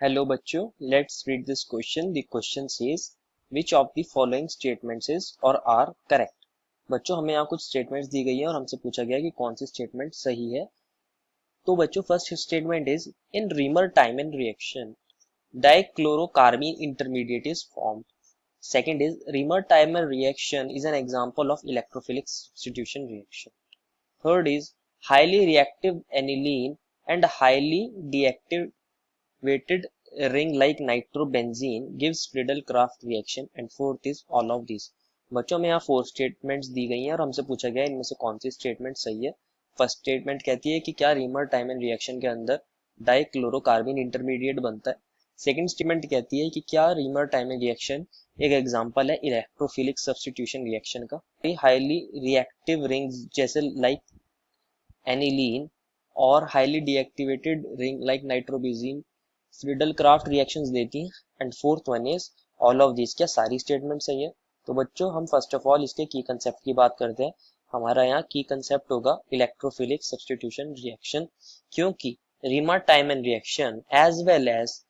Hello बच्चों, let's read this question. The question says, which of the following statements is or are correct? बच्चों हमें यहाँ कुछ statements दी गई है और हमसे पूछा गया है कि कौन सी स्टेटमेंट सही है। तो बच्चों first statement is in reamer time and reaction dichlorocarbene intermediate is formed. Second is Reamer Tyrman reaction is an example of electrophilic substitution reaction. Third is highly reactive aniline and highly deactivated ring like nitrobenzene gives Friedel-Crafts reaction. And fourth is all of these. बच्चों में यहाँ 4 statements दी गई हैं और हमसे पूछा गया है इनमें से कौन सी स्टेटमेंट सही है। फर्स्ट स्टेटमेंट कहती है कि क्या रीमर टाइमन रिएक्शन के अंदर डाइक्लोरोकार्बिन इंटरमीडिएट बनता है। सेकंड स्टेटमेंट कहती है कि क्या रीमर टाइमन रिएक्शन एक एग्जांपल है इलेक्ट्रोफिलिक सब्स्टिट्यूशन रिएक्शन का। हाईली रिएक्टिव रिंग्स जैसे लाइक एनिलीन और highly deactivated ring like nitrobenzene Friedel Crafts reactions देती हैं। And fourth one is all of this. क्या सारी स्टेटमेंट सही है? तो बच्चों हम फर्स्ट ऑफ ऑल इसके की कंसेप्ट की बात करते हैं। हमारा यहाँ की कंसेप्ट होगा इलेक्ट्रोफिलिक सब्स्टिट्यूशन रिएक्शन, क्योंकि Reimer Tiemann reaction as well as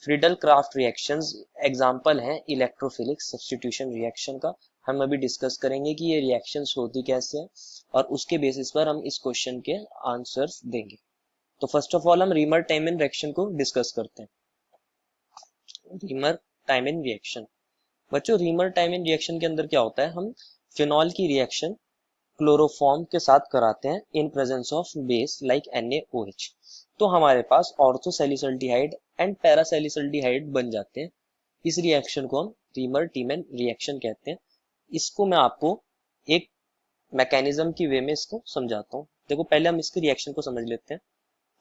Friedel Crafts reactions example हैं इलेक्ट्रोफिलिक सब्स्टिट्यूशन रिएक्शन का। हम अभी डिस्कस करेंगे कि ये रिएक्शंस होती कैसे हैं और उसके बेसिस पर हम इस क्वेश्चन के आंसर्स देंगे। तो फर्स्ट ऑफ ऑल हम रीमर टाइमन रिएक्शन को डिस्कस करते हैं। रीमर टाइमन रिएक्शन बच्चों, रीमर टाइमन रिएक्शन के अंदर क्या होता है, हम फिनॉल की रिएक्शन क्लोरोफॉर्म के साथ कराते हैं in presence of base like NaOH। तो हमारे पास ऑर्थोसैलिसल्डिहाइड एंड पैरासैलिसल्डिहाइड बन जाते हैं। इस रिएक्शन को हम रीमर टाइमन रिएक्शन कहते हैं। इसको मैं आपको एक मैकेनिज्म की वे में इसको समझाता हूँ। देखो पहले हम इसके रिएक्शन को समझ लेते हैं।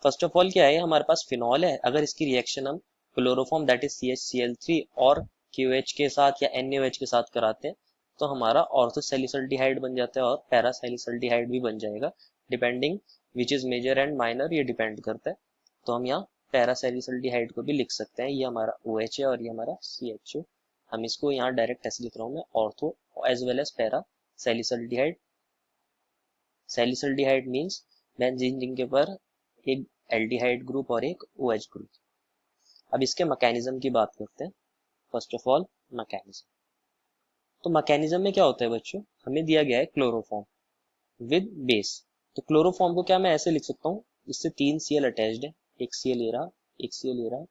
फर्स्ट ऑफ ऑल क्या है, हमारे पास फिनॉल है। अगर इसकी रिएक्शन हम क्लोरोफॉर्म दैट इज CHCl3 और KOH के साथ या NaOH के साथ कराते हैं तो हमारा ऑर्थोसैलिसल्डिहाइड बन जाता है और पैरासैलिसल्डिहाइड भी बन जाएगा, depending which is major and minor, ये डिपेंड करता है। तो हम यहाँ पैरासैलिसल्डिहाइड को भी लिख सकते हैं, ये हमारा OH है और ये हमारा CHO। हम इसको यहाँ डायरेक्ट ऐसे लिख रहा हूँ मैं, ortho as well as para salicylaldehyde. Salicylaldehyde means benzene ring के पर एक एल्डिहाइड ग्रुप और एक OH ग्रुप। अब इसके मैकेनिज्म की बात करते हैं। फर्स्ट ऑफ ऑल मैकेनिज्म, तो मैकेनिज्म में क्या होता है बच्चों, हमें दिया गया है क्लोरोफॉर्म विद बेस। तो क्लोरोफॉर्म को क्या मैं ऐसे लिख सकता हूँ, इससे 3 Cl अटैच्ड है, एक Cl ये रहा, एक Cl ये रहा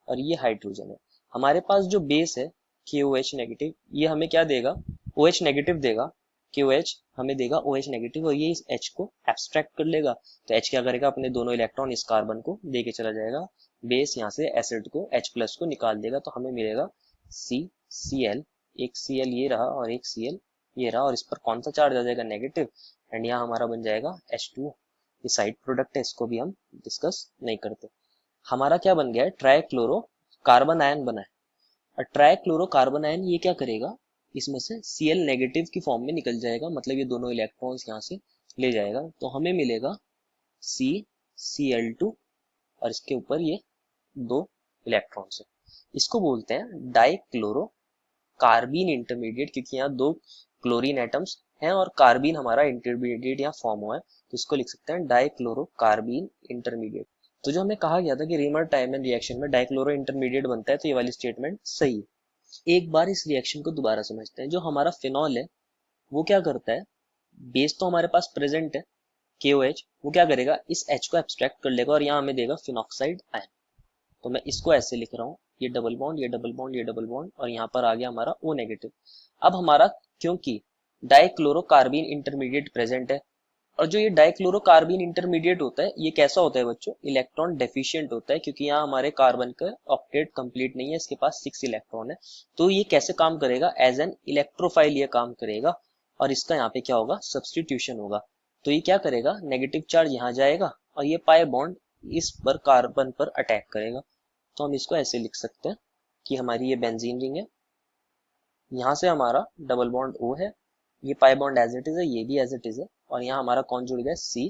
और ये हाइड्रोजन है। हमारे पास जो बेस है KOH नेगेटिव, ये हमें क्या देगा, OH नेगेटिव देगा। KOH हमें देगा OH नेगेटिव और ये इस H को एब्स्ट्रैक्ट कर लेगा। तो H क्या करेगा, अपने दोनों इलेक्ट्रॉन इस कार्बन को दे के चला जाएगा। बेस यहाँ से एसिड को H+ को निकाल देगा तो हमें मिलेगा CCl। एक Cl ये रहा और एक Cl ये रहा और इस पर कौन सा चार्ज आ जाएगा, नेगेटिव। एंड यहाँ हमारा बन जाएगा H2। ये साइड प्रोडक्ट है, इसको भी हम डिस्कस नहीं करते। हमारा क्या बन गया है, ट्राइक्लोरो कार्बन आयन बना है। और ट्राइक्लोरोकार्बन आयन ये क्या करेगा, इसमें से Cl नेगेटिव की फॉर्म में निकल जाएगा, मतलब ये दोनों इलेक्ट्रॉन्स यहाँ से ले जाएगा तो हमें मिलेगा CCl2 और इसके ऊपर ये 2 इलेक्ट्रॉन्स है। इसको बोलते हैं डाइक्लोरो कार्बीन इंटरमीडिएट, क्योंकि यहाँ 2 क्लोरीन एटम्स हैं और कार्बीन हमारा इंटरमीडिएट यहाँ फॉर्म हुआ है, तो इसको लिख सकते हैं डाइक्लोरो कार्बीन इंटरमीडिएट। तो जो हमें कहा गया था कि रीमर टाइमन रिएक्शन में डाइक्लोरो इंटरमीडिएट बनता है, तो ये वाली स्टेटमेंट सही है। एक बार इस रिएक्शन को दोबारा समझते हैं। जो हमारा फिनॉल है वो क्या करता है, बेस तो हमारे पास प्रेजेंट है KOH, वो क्या करेगा, इस H को एब्स्ट्रैक्ट कर लेगा और यहाँ हमें देगा फिनॉक्साइड आयन। तो मैं इसको ऐसे लिख रहा हूँ, ये डबल बॉन्ड, ये डबल बॉन्ड, ये डबल बॉन्ड और यहाँ पर आ गया हमारा O नेगेटिव। अब हमारा क्योंकि डाइक्लोरोकार्बीन इंटरमीडिएट प्रेजेंट है, और जो ये डाइक्लोरोकार्बीन इंटरमीडिएट होता है ये कैसा होता है बच्चों, इलेक्ट्रॉन डेफिशिएंट होता है, क्योंकि यहाँ हमारे कार्बन का ऑक्टेट कंप्लीट नहीं है, इसके पास 6 इलेक्ट्रॉन है। तो ये कैसे काम करेगा, एज एन इलेक्ट्रोफाइल ये काम करेगा और इसका यहाँ पे क्या होगा, सब्स्टिट्यूशन होगा। तो ये क्या करेगा, नेगेटिव चार्ज यहाँ जाएगा और ये पाई बॉन्ड इस पर कार्बन पर अटैक करेगा। तो हम इसको ऐसे लिख सकते हैं कि हमारी ये बेंजीन रिंग है, यहाँ से हमारा डबल बॉन्ड O है, ये pi bond as it is है, ये भी एज इट इज है और यहाँ हमारा कौन जुड़ गया, C।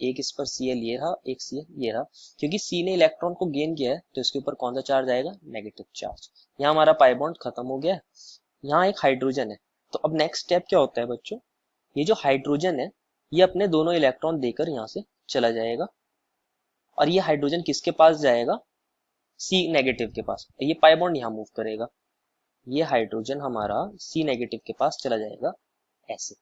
एक इस पर Cl ये रहा, एक Cl ये रहा। क्योंकि C ने इलेक्ट्रॉन को गेन किया है तो इसके ऊपर कौन सा चार्ज आएगा, नेगेटिव चार्ज। यहाँ हमारा पाई बॉन्ड खत्म हो गया है। यहाँ एक हाइड्रोजन है। तो अब नेक्स्ट स्टेप क्या होता है बच्चों, ये जो हाइड्रोजन है ये अपने दोनों इलेक्ट्रॉन देकर यहाँ से चला जाएगा और ये हाइड्रोजन किसके पास जाएगा, सी नेगेटिव के पास, ये पाई बॉन्ड यहाँ मूव करेगा, ये हाइड्रोजन हमारा सी नेगेटिव के पास चला जाएगा ऐसे।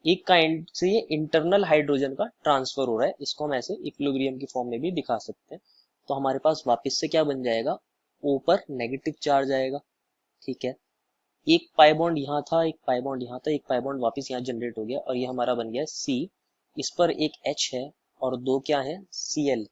एक काइंड से ये इंटरनल हाइड्रोजन का ट्रांसफर हो रहा है, इसको हम ऐसे इक्विलिब्रियम की फॉर्म में भी दिखा सकते हैं। तो हमारे पास वापस से क्या बन जाएगा, ओ पर नेगेटिव चार्ज आएगा, ठीक है। एक पाई बॉन्ड यहाँ था, एक पाई बॉन्ड यहाँ था, एक पाई बॉन्ड वापस यहाँ जनरेट हो गया और ये हमारा बन गया सी, इस पर एक H है और दो क्या है, Cl,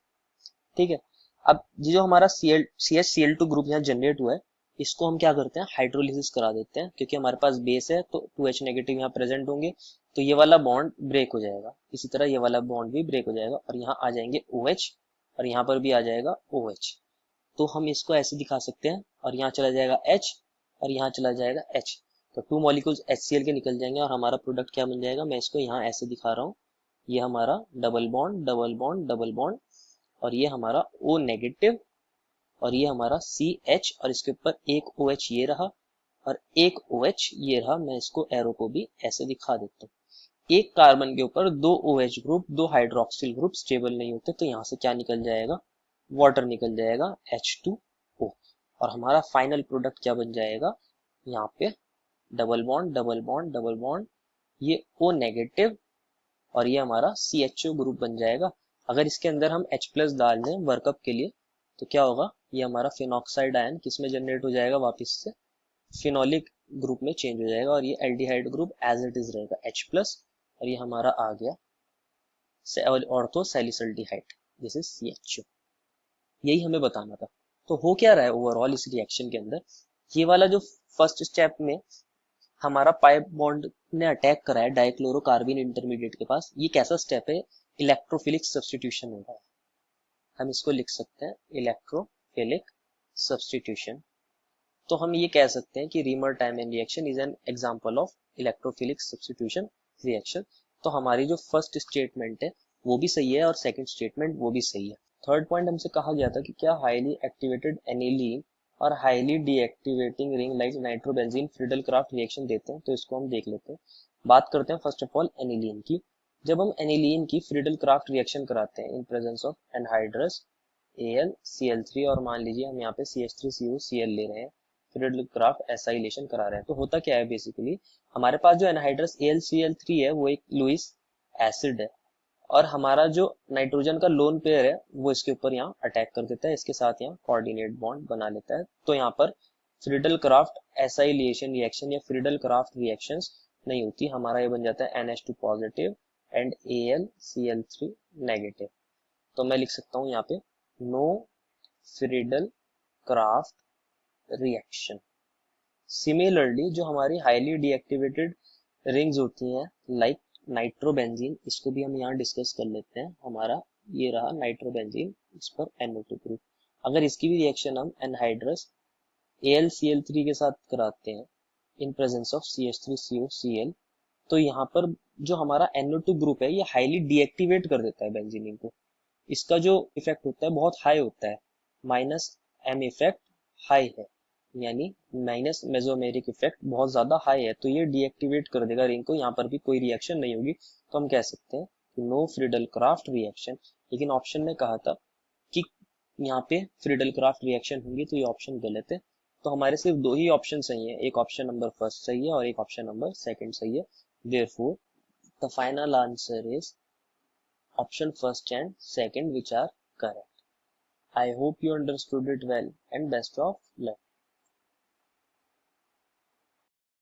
ठीक है। अब ये जो हमारा CH Cl2 ग्रुप यहाँ जनरेट हुआ है, इसको हम क्या करते हैं, हाइड्रोलिसिस करा देते हैं, क्योंकि हमारे पास बेस है तो 2H नेगेटिव यहाँ प्रेजेंट होंगे, तो ये वाला बॉन्ड ब्रेक हो जाएगा, इसी तरह ये वाला बॉन्ड भी ब्रेक हो जाएगा और यहाँ आ जाएंगे OH और यहाँ पर भी आ जाएगा OH। तो हम इसको ऐसे दिखा सकते हैं और यहाँ चला जाएगा H और यहाँ चला जाएगा H, तो 2 मॉलिक्यूल्स HCl के निकल जाएंगे और हमारा प्रोडक्ट क्या बन जाएगा, मैं इसको यहाँ ऐसे दिखा रहा हूँ, ये हमारा double bond double bond double bond और ये हमारा O नेगेटिव और ये हमारा CH और इसके ऊपर एक OH ये रहा और एक OH ये रहा। मैं इसको एरो को भी ऐसे दिखा देता हूँ। एक कार्बन के ऊपर दो OH ग्रुप, दो हाइड्रोक्सिल ग्रुप स्टेबल नहीं होते, तो यहाँ से क्या निकल जाएगा, वाटर निकल जाएगा H2O और हमारा फाइनल प्रोडक्ट क्या बन जाएगा, यहाँ पे double bond double bond double bond, ये O नेगेटिव और ये हमारा CHO ग्रुप बन जाएगा। अगर इसके अंदर हम H+ डाल दें वर्कअप के लिए तो क्या होगा, ये हमारा फिनॉक्साइड आयन किसमें जनरेट हो जाएगा, वापस से फिनोलिक ग्रुप में चेंज हो जाएगा और ये aldehyde group as it is रहेगा H+ और ये हमारा आ गया ortho salicylaldehyde, this is CHO। यही हमें बताना था। तो हो क्या रहा है ओवरऑल इस रिएक्शन के अंदर, ये वाला जो फर्स्ट स्टेप में हमारा पाई बॉन्ड ने अटैक करा है डाइक्लोरोकार्बिन इंटरमीडिएट के पास, ये कैसा स्टेप है, इलेक्ट्रोफिलिक सब्स्टिट्यूशन हो रहा है। हम इसको लिख सकते हैं इलेक्ट्रोफिलिक सब्स्टिट्यूशन। तो हम ये कह सकते हैं कि reamer Tiemann reaction is an example of electrophilic substitution reaction. तो हमारी जो फर्स्ट स्टेटमेंट है वो भी सही है और सेकंड स्टेटमेंट वो भी सही है। थर्ड पॉइंट हमसे कहा गया था कि क्या हाईली एक्टिवेटेड एनिलीन और highly deactivating ring like nitrobenzene Friedel Crafts reaction देते हैं, तो इसको हम देख लेते हैं। बात करते हैं फर्स्ट ऑफ ऑल एनिलीन की। जब हम एनिलीन की फ्रीडल क्राफ्ट रिएक्शन कराते हैं in presence of anhydrous AlCl3 और मान लीजिए हम यहाँ पे CH3CuCl ले रहे हैं, फ्रीडल क्राफ्ट एसाइलेशन करा रहे हैं, तो होता क्या है बेसिकली, हमारे पास जो एनहाइड्रस AlCl3 है वो एक लुईस एसिड है और हमारा जो नाइट्रोजन का लोन पेयर है वो इसके ऊपर यहाँ अटैक कर देता है, इसके साथ यहाँ कोऑर्डिनेट बॉन्ड बना लेता है। तो यहाँ पर फ्रीडल क्राफ्ट एसाइलेशन रिएक्शन या फ्रीडल क्राफ्ट रिएक्शंस नहीं होती, हमारा ये बन जाता है NH2 positive and AlCl3 negative. तो मैं लिख सकता हूँ यहाँ पे no Friedel Crafts reaction. Similarly जो हमारी हाईली डीएक्टिवेटेड रिंग्स होती हैं लाइक नाइट्रोबेंजीन, इसको भी हम यहाँ डिस्कस कर लेते हैं। हमारा ये रहा नाइट्रोबेंजीन, इस पर NO2 ग्रुप, अगर इसकी भी रिएक्शन हम एनहाइड्रस AlCl3 के साथ कराते हैं इन प्रेजेंस ऑफ CH3CuCl, तो यहाँ पर जो हमारा NO2 ग्रुप है ये हाईली डीएक्टिवेट कर देता है बेंजीन को। इसका जो इफेक्ट होता है बहुत हाई होता है, -M इफेक्ट हाई है, यानी माइनस मेसोमेरिक इफेक्ट बहुत ज्यादा हाई है, तो ये डीएक्टिवेट कर देगा रिंग को, यहाँ पर भी कोई रिएक्शन नहीं होगी। तो हम कह सकते हैं कि नो फ्रीडल क्राफ्ट रिएक्शन। लेकिन ऑप्शन में कहा था कि यहाँ पे फ्रीडल क्राफ्ट रिएक्शन होंगी, तो ये ऑप्शन गलत है। तो हमारे सिर्फ दो ही ऑप्शन सही है, एक ऑप्शन नंबर फर्स्ट सही है और एक ऑप्शन नंबर सेकंड सही है। Therefore the final answer is option first and second which are correct. I hope you understood it well and best of luck.